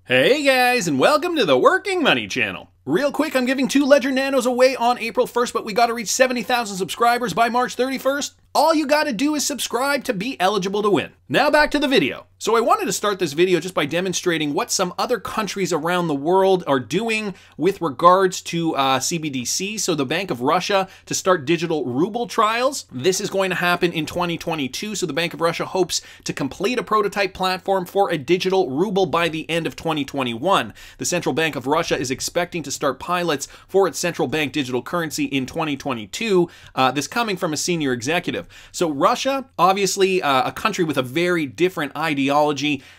Hey guys, and welcome to the Working Money channel. Real quick, I'm giving 2 Ledger Nanos away on April 1st, but we gotta reach 70,000 subscribers by March 31st. All you gotta do is subscribe to be eligible to win. Now back to the video. So I wanted to start this video just by demonstrating what some other countries around the world are doing with regards to CBDC, so the Bank of Russia to start digital ruble trials. This is going to happen in 2022, so the Bank of Russia hopes to complete a prototype platform for a digital ruble by the end of 2021. The Central Bank of Russia is expecting to start pilots for its central bank digital currency in 2022, this coming from a senior executive. So Russia, obviously a country with a very different ideology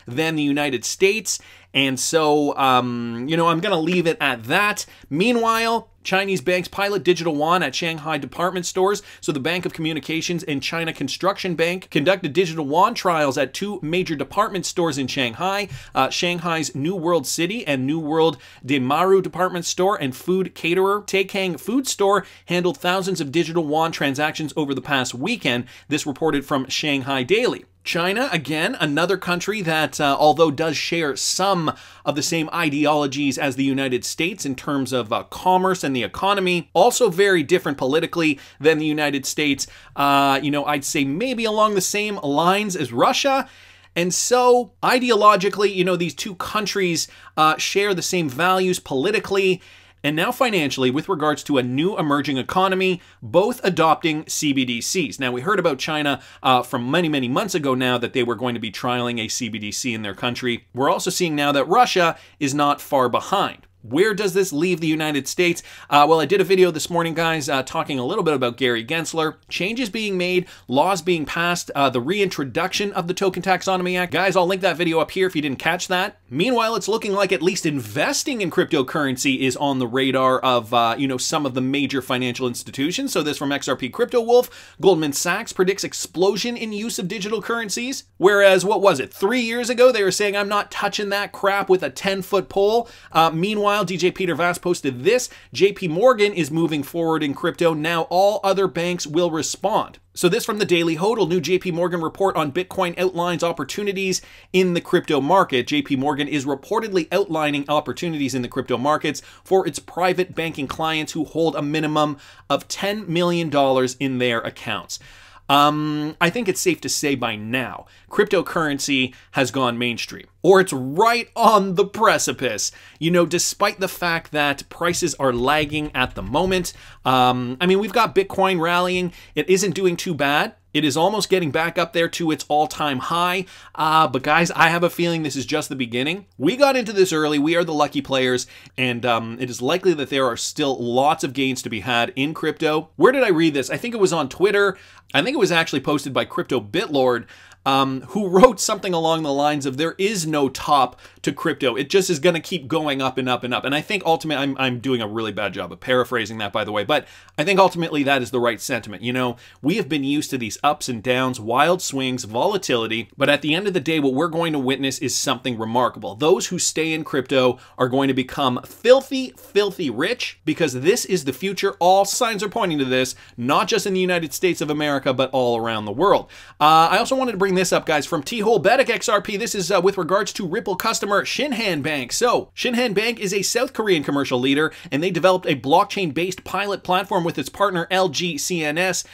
than the United States, and so, I'm going to leave it at that. Meanwhile, Chinese banks pilot digital yuan at Shanghai department stores. So the Bank of Communications and China Construction Bank conducted digital yuan trials at 2 major department stores in Shanghai. Shanghai's New World City and New World Demaru department store and food caterer Taikang Food Store handled thousands of digital yuan transactions over the past weekend. This reported from Shanghai Daily. China, again, another country that, although does share some of the same ideologies as the United States in terms of commerce and the economy, also very different politically than the United States. I'd say maybe along the same lines as Russia. And so, ideologically, these two countries share the same values politically and now financially with regards to a new emerging economy, both adopting CBDCs. Now, we heard about China from many, many months ago now that they were going to be trialing a CBDC in their country. We're also seeing now that Russia is not far behind. Where does this leave the United States? Well, I did a video this morning, guys, talking a little bit about Gary Gensler. Changes being made, laws being passed, the reintroduction of the Token Taxonomy Act. Guys, I'll link that video up here if you didn't catch that. Meanwhile, it's looking like at least investing in cryptocurrency is on the radar of, some of the major financial institutions. So this from XRPCRYPTOWOLF. Goldman Sachs predicts explosion in use of digital currencies. Whereas, 3 years ago, they were saying, I'm not touching that crap with a 10-foot pole. Meanwhile, DJ Peter Vass posted this: JPMorgan is moving forward in crypto. Now all other banks will respond. So this from the Daily HODL, new JPMorgan report on Bitcoin outlines opportunities in the crypto market. JPMorgan is reportedly outlining opportunities in the crypto markets for its private banking clients who hold a minimum of $10 million in their accounts. I think it's safe to say by now, cryptocurrency has gone mainstream, or it's right on the precipice, despite the fact that prices are lagging at the moment. We've got Bitcoin rallying. It isn't doing too bad. It is almost getting back up there to its all-time high. But guys, I have a feeling this is just the beginning. We got into this early. We are the lucky players. And it is likely that there are still lots of gains to be had in crypto. Where did I read this? I think it was on Twitter. I think it was actually posted by Crypto Bitlord, who wrote something along the lines of, there is no top to crypto. It just is going to keep going up and up and up. And I think ultimately, I'm doing a really bad job of paraphrasing that, by the way, but I think ultimately that is the right sentiment. We have been used to these ups and downs, wild swings, volatility, but at the end of the day, what we're going to witness is something remarkable. Those who stay in crypto are going to become filthy, filthy rich, because this is the future. All signs are pointing to this, not just in the United States of America, but all around the world. I also wanted to bring this up, guys, from TEHOLBEDDICTXRP. This is with regards to Ripple customer Shinhan Bank. So, Shinhan Bank is a South Korean commercial leader, and they developed a blockchain-based pilot platform with its partner LG CNS,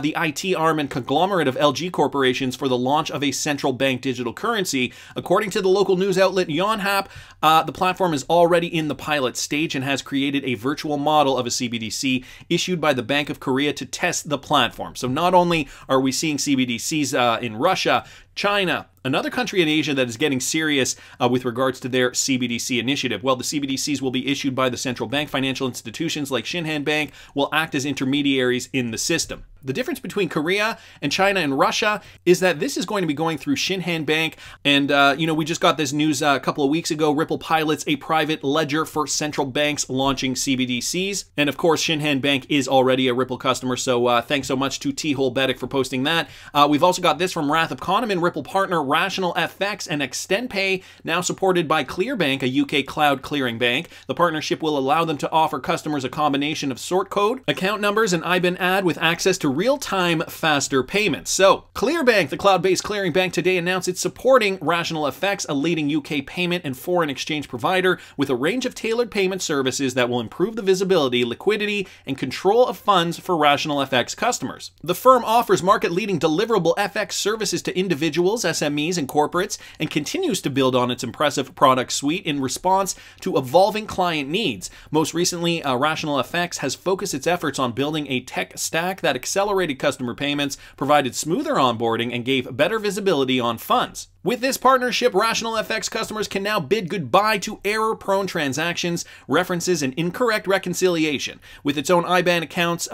the IT arm and conglomerate of LG corporations, for the launch of a central bank digital currency. According to the local news outlet Yonhap, the platform is already in the pilot stage and has created a virtual model of a CBDC issued by the Bank of Korea to test the platform. So not only are we seeing CBDCs in Russia, China, another country in Asia that is getting serious with regards to their CBDC initiative. Well, the CBDCs will be issued by the central bank. Financial institutions like Shinhan Bank will act as intermediaries in the system. The difference between Korea and China and Russia is that this is going to be going through Shinhan Bank. And, we just got this news a couple of weeks ago. Ripple pilots a private ledger for central banks launching CBDCs. And of course, Shinhan Bank is already a Ripple customer. So thanks so much to TEHOLBEDDIC for posting that. We've also got this from RATIONALFX. Ripple partner RATIONALFX and ExtendPay, now supported by ClearBank, a UK cloud clearing bank. The partnership will allow them to offer customers a combination of sort code, account numbers, and IBAN add with access to real-time faster payments. So, CLEARBANK, the cloud-based clearing bank, today announced it's supporting RATIONALFX, a leading UK payment and foreign exchange provider, with a range of tailored payment services that will improve the visibility, liquidity, and control of funds for RATIONALFX customers. The firm offers market-leading deliverable FX services to individuals, SMEs, and corporates, and continues to build on its impressive product suite in response to evolving client needs. Most recently, RATIONALFX has focused its efforts on building a tech stack that accelerated customer payments, provided smoother onboarding, and gave better visibility on funds. With this partnership, RATIONALFX customers can now bid goodbye to error-prone transactions, references, and incorrect reconciliation. With its own IBAN accounts,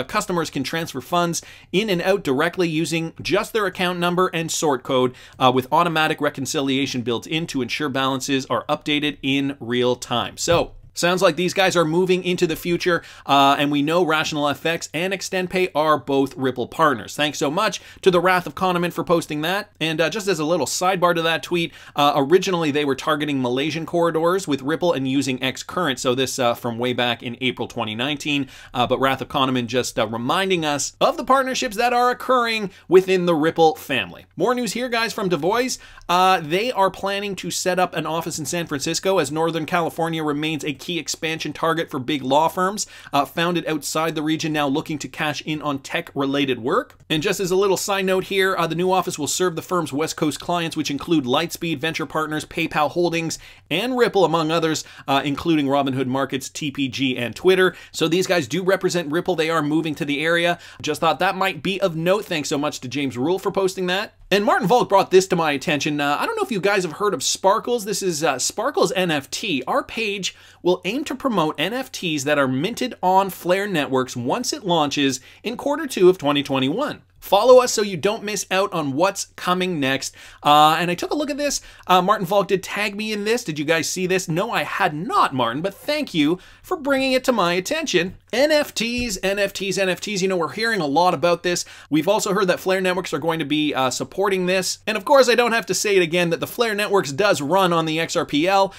customers can transfer funds in and out directly using just their account number and sort code, with automatic reconciliation built in to ensure balances are updated in real time. So, sounds like these guys are moving into the future, and we know RATIONALFX and ExtendPay are both Ripple partners. Thanks so much to the Wrath of Kahneman for posting that. And just as a little sidebar to that tweet, originally they were targeting Malaysian corridors with Ripple and using Xcurrent, so this from way back in April 2019. But Wrath of Kahneman just reminding us of the partnerships that are occurring within the Ripple family. More news here, guys, from Devoice. They are planning to set up an office in San Francisco as Northern California remains a key expansion target for big law firms founded outside the region now looking to cash in on tech-related work. And just as a little side note here, the new office will serve the firm's West Coast clients, which include Lightspeed, Venture Partners, PayPal Holdings, and Ripple, among others, including Robinhood Markets, TPG, and Twitter. So these guys do represent Ripple. They are moving to the area. Just thought that might be of note. Thanks so much to James Rule for posting that. And Martin Volk brought this to my attention. I don't know if you guys have heard of Sparkles. This is Sparkles NFT. Our page will aim to promote NFTs that are minted on Flare Networks once it launches in Q2 of 2021. Follow us so you don't miss out on what's coming next. And I took a look at this. Martin Volk did tag me in this. Did you guys see this? No, I had not, Martin, but thank you for bringing it to my attention. NFTs, NFTs, NFTs. You know, we're hearing a lot about this. We've also heard that Flare Networks are going to be supporting this. And of course, I don't have to say it again that the Flare Networks does run on the XRPL.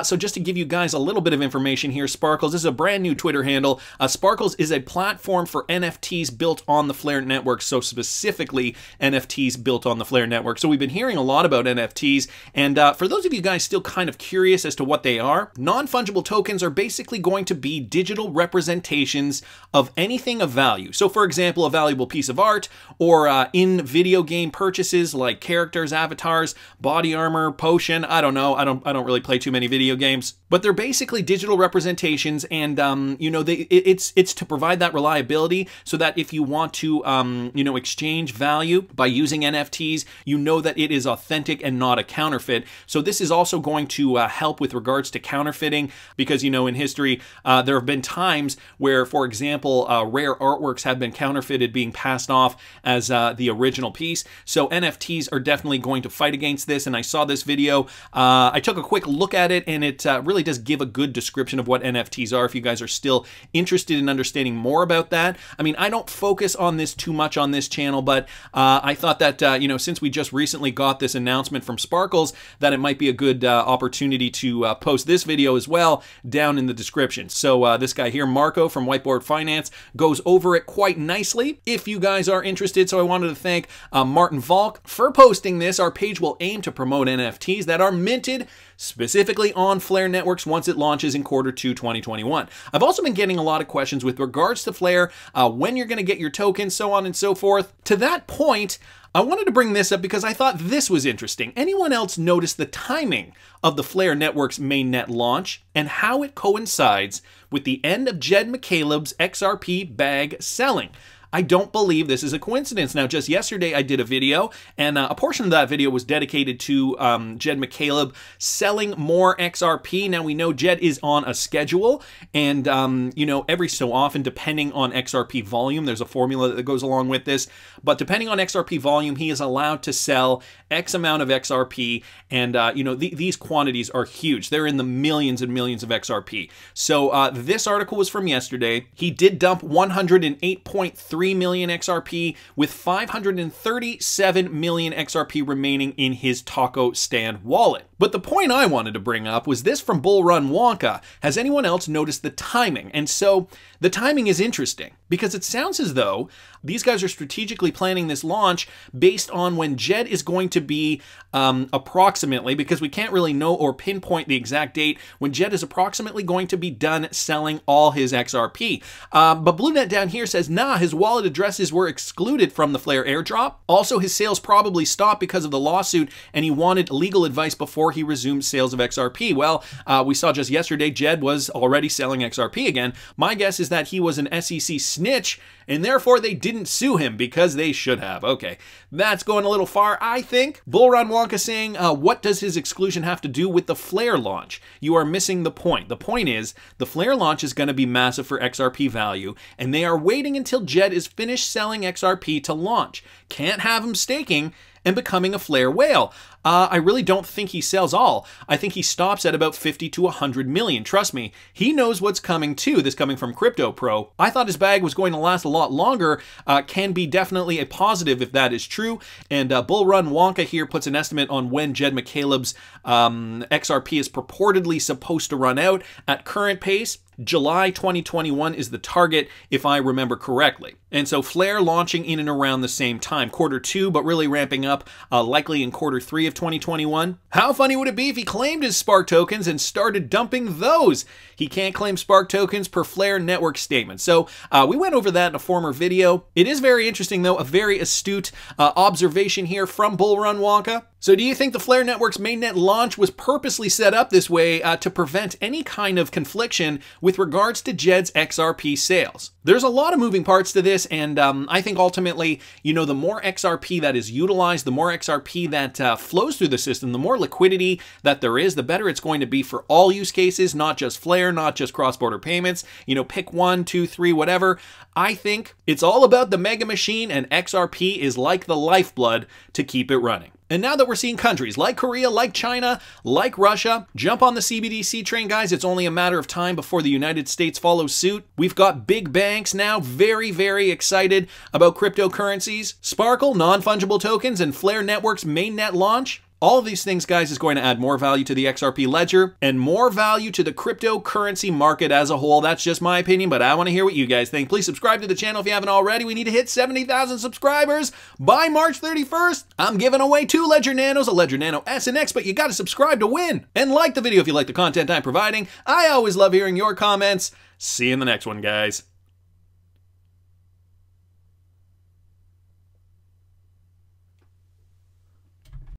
So just to give you guys a little bit of information here, Sparkles, this is a brand new Twitter handle. Sparkles is a platform for NFTs built on the Flare Network. So specifically NFTs built on the Flare Network. So we've been hearing a lot about NFTs, and for those of you guys still kind of curious as to what they are, non-fungible tokens are basically going to be digital representations of anything of value. So for example, a valuable piece of art, or in video game purchases like characters, avatars, body armor, potion. I don't know. I don't really play too many video games, but they're basically digital representations, and you know, it's to provide that reliability so that if you want to you know, exchange value by using NFTs, you know that it is authentic and not a counterfeit. So this is also going to help with regards to counterfeiting, because, you know, in history, there have been times where, for example, rare artworks have been counterfeited, being passed off as the original piece. So NFTs are definitely going to fight against this, and I saw this video. I took a quick look at it, and it really does give a good description of what NFTs are if you guys are still interested in understanding more about that. I mean, I don't focus on this too much on this channel, but I thought that, you know, since we just recently got this announcement from Sparkles, that it might be a good opportunity to post this video as well down in the description. So this guy here, Marco from Whiteboard Finance, goes over it quite nicely if you guys are interested. So I wanted to thank Martin Volk for posting this. Our page will aim to promote NFTs that are minted specifically on Flare Networks once it launches in Q2 2021. I've also been getting a lot of questions with regards to Flare, when you're going to get your tokens, so on and so forth. To that point, I wanted to bring this up because I thought this was interesting. Anyone else notice the timing of the Flare Network's mainnet launch and how it coincides with the end of Jed McCaleb's XRP bag selling? I don't believe this is a coincidence. Now, just yesterday I did a video, and a portion of that video was dedicated to Jed McCaleb selling more XRP. Now, we know Jed is on a schedule, and you know, every so often, depending on XRP volume, there's a formula that goes along with this, but depending on XRP volume, he is allowed to sell X amount of XRP, and you know, these quantities are huge. They're in the millions and millions of XRP. So this article was from yesterday. He did dump 108.3 million XRP with 537 million XRP remaining in his Taco Stand wallet. But the point I wanted to bring up was this from BullRunWinka. Has anyone else noticed the timing? And so the timing is interesting because it sounds as though these guys are strategically planning this launch based on when Jed is going to be approximately, because we can't really know or pinpoint the exact date, when Jed is approximately going to be done selling all his XRP. But BlueNet down here says, nah, his wallet addresses were excluded from the Flare airdrop. Also, his sales probably stopped because of the lawsuit and he wanted legal advice before he resumed sales of XRP. Well, we saw just yesterday Jed was already selling XRP again. My guess is that he was an SEC snitch and therefore they didn't sue him because they should have. Okay, that's going a little far, I think. BullRunWinka saying, what does his exclusion have to do with the Flare launch? You are missing the point. The point is, the Flare launch is going to be massive for XRP value, and they are waiting until Jed is finished selling XRP to launch. Can't have him staking and becoming a Flare whale. I really don't think he sells all. I think he stops at about 50 to 100 million. Trust me, he knows what's coming too. This coming from Crypto Pro. I thought his bag was going to last a lot longer. Can be definitely a positive if that is true. And BullRunWinka here puts an estimate on when Jed McCaleb's XRP is purportedly supposed to run out. At current pace, July 2021 is the target, if I remember correctly. And so Flare launching in and around the same time, Q2, but really ramping up likely in Q3 of 2021. How funny would it be if he claimed his Spark tokens and started dumping those? He can't claim Spark tokens per Flare network statement. So we went over that in a former video. It is very interesting though, a very astute observation here from BullRunWinka. So do you think the Flare Network's mainnet launch was purposely set up this way to prevent any kind of confliction with regards to Jed's XRP sales? There's a lot of moving parts to this, and I think ultimately, you know, the more XRP that is utilized, the more XRP that flows through the system, the more liquidity that there is, the better it's going to be for all use cases, not just Flare, not just cross-border payments, you know, pick 1, 2, 3, whatever. I think it's all about the mega machine, and XRP is like the lifeblood to keep it running. And now that we're seeing countries like Korea, like China, like Russia, jump on the CBDC train, guys, it's only a matter of time before the United States follows suit. We've got big banks now very, very excited about cryptocurrencies. Sparkle, non-fungible tokens, and Flare Network's mainnet launch. All of these things, guys, is going to add more value to the XRP ledger and more value to the cryptocurrency market as a whole. That's just my opinion, but I want to hear what you guys think. Please subscribe to the channel if you haven't already. We need to hit 70,000 subscribers by March 31st. I'm giving away 2 Ledger Nanos, a Ledger Nano S and X, but you got to subscribe to win. And like the video if you like the content I'm providing. I always love hearing your comments. See you in the next one, guys.